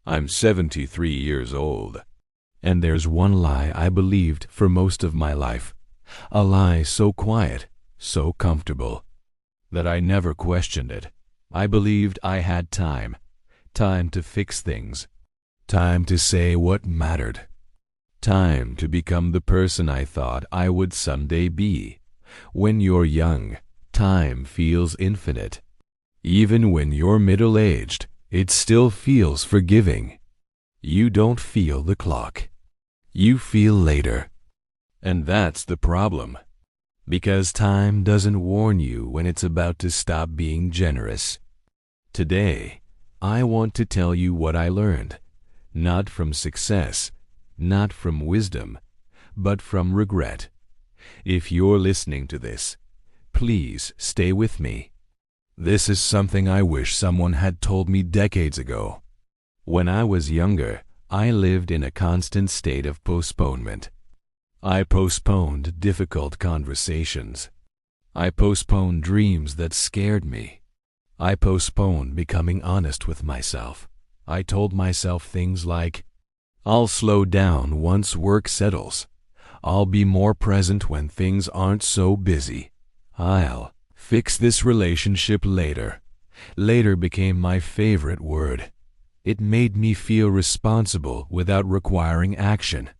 I'm 73 years old, and there's one lie I believed for most of my life, a lie so quiet, so comfortable, that I never questioned it. I believed I had time to fix things, time to say what mattered, time to become the person I thought I would someday be. When you're young, time feels infinite. Even when you're middle-aged, it still feels forgiving. You don't feel the clock. You feel later. And that's the problem. Because time doesn't warn you when it's about to stop being generous. Today, I want to tell you what I learned, not from success, not from wisdom, but from regret. If you're listening to this, please stay with me. This is something I wish someone had told me decades ago. When I was younger, I lived in a constant state of postponement. I postponed difficult conversations. I postponed dreams that scared me. I postponed becoming honest with myself. I told myself things like, I'll slow down once work settles. I'll be more present when things aren't so busy. I'll fix this relationship later. Later became my favorite word. It made me feel responsible without requiring action.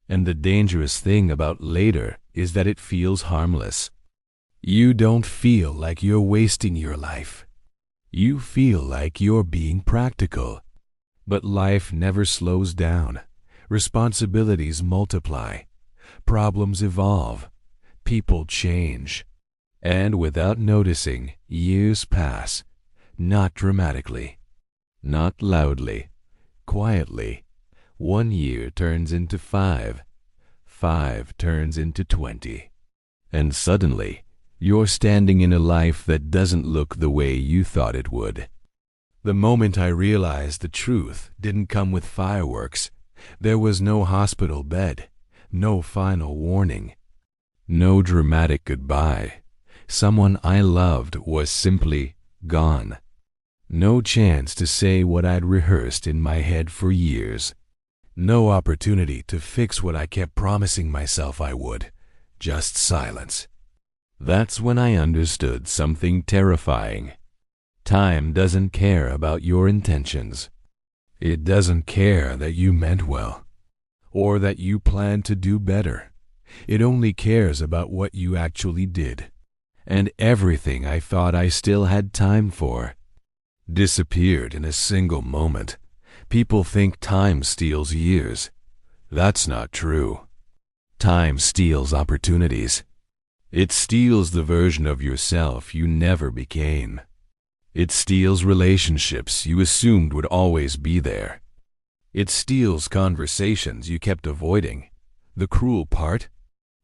And the dangerous thing about later is that it feels harmless. You don't feel like you're wasting your life. You feel like you're being practical. But life never slows down. Responsibilities multiply. Problems evolve. People change. And without noticing, years pass. Not dramatically. Not loudly. Quietly. 1 year turns into 5. 5 turns into 20. And suddenly, you're standing in a life that doesn't look the way you thought it would. The moment I realized the truth didn't come with fireworks, there was no hospital bed, no final warning, no dramatic goodbye. Someone I loved was simply gone. No chance to say what I'd rehearsed in my head for years. No opportunity to fix what I kept promising myself I would. Just silence. That's when I understood something terrifying. Time doesn't care about your intentions. It doesn't care that you meant well, or that you planned to do better. It only cares about what you actually did. And everything I thought I still had time for disappeared in a single moment. People think time steals years. That's not true. Time steals opportunities. It steals the version of yourself you never became. It steals relationships you assumed would always be there. It steals conversations you kept avoiding. The cruel part?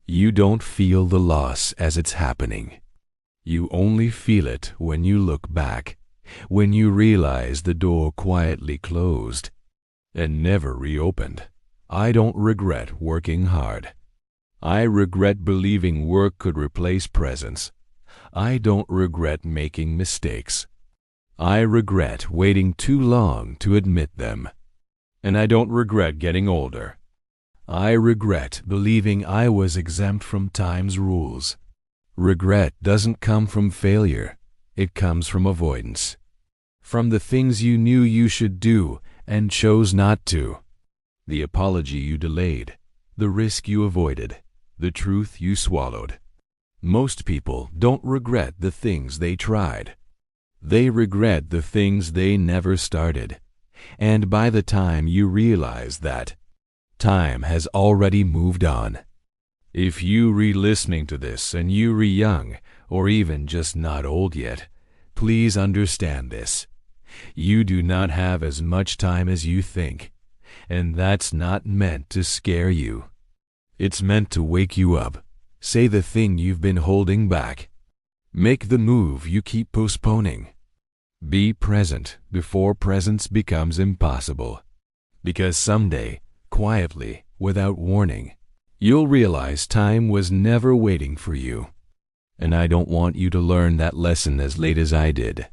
You don't feel the loss as it's happening. You only feel it when you look back, when you realize the door quietly closed and never reopened. I don't regret working hard. I regret believing work could replace presence. I don't regret making mistakes. I regret waiting too long to admit them. And I don't regret getting older. I regret believing I was exempt from time's rules. Regret doesn't come from failure. It comes from avoidance. From the things you knew you should do and chose not to. The apology you delayed. The risk you avoided. The truth you swallowed. Most people don't regret the things they tried. They regret the things they never started. And by the time you realize that, time has already moved on. If you re-listening to this and you're young, or even just not old yet, please understand this. You do not have as much time as you think, and that's not meant to scare you. It's meant to wake you up. Say the thing you've been holding back. Make the move you keep postponing. Be present before presence becomes impossible. Because someday, quietly, without warning, you'll realize time was never waiting for you. And I don't want you to learn that lesson as late as I did.